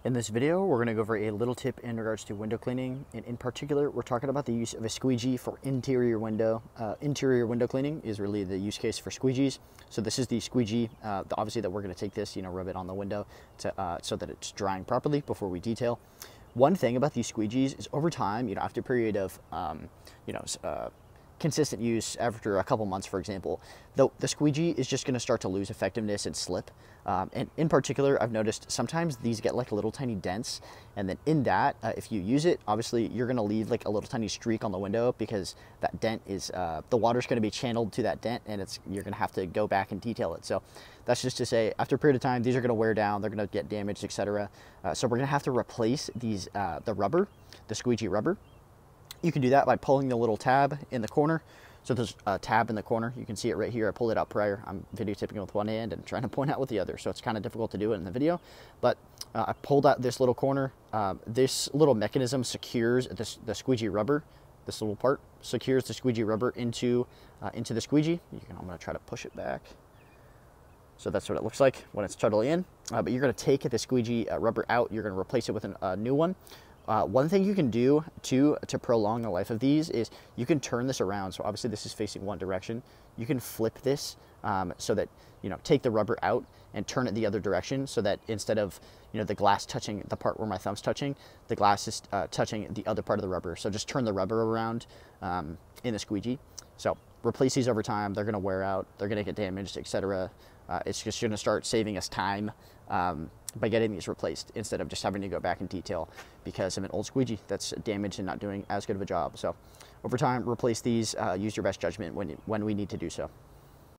In this video, we're going to go over a little tip in regards to window cleaning, and in particular, we're talking about the use of a squeegee for interior window. Interior window cleaning is really the use case for squeegees. So this is the squeegee, obviously that we're going to take this, rub it on the window to, so that it's drying properly before we detail. One thing about these squeegees is over time, after a period of, consistent use after a couple months, for example, the squeegee is just going to start to lose effectiveness and slip. And in particular, I've noticed sometimes these get like little tiny dents, and then in that, if you use it, obviously you're going to leave like a little tiny streak on the window because that dent is, the water's going to be channeled to that dent, and you're going to have to go back and detail it. So that's just to say, after a period of time, these are going to wear down, they're going to get damaged, etc. So we're going to have to replace these, the squeegee rubber. You can do that by pulling the little tab in the corner. So there's a tab in the corner. You can see it right here. I pulled it out prior. I'm videotaping with one hand and trying to point out with the other. So it's kind of difficult to do it in the video. But I pulled out this little corner. This little mechanism secures the squeegee rubber. This little part secures the squeegee rubber into the squeegee. I'm going to try to push it back. So that's what it looks like when it's totally in. But you're going to take the squeegee rubber out. You're going to replace it with a new one. One thing you can do to prolong the life of these is you can turn this around. So obviously this is facing one direction. You can flip this so that, take the rubber out and turn it the other direction so that instead of, the glass touching the part where my thumb's touching, the glass is touching the other part of the rubber. So just turn the rubber around in the squeegee. So replace these over time. They're going to wear out. They're going to get damaged, etc. It's just going to start saving us time by getting these replaced instead of just having to go back and detail because of an old squeegee that's damaged and not doing as good of a job. So over time, replace these, use your best judgment when we need to do so.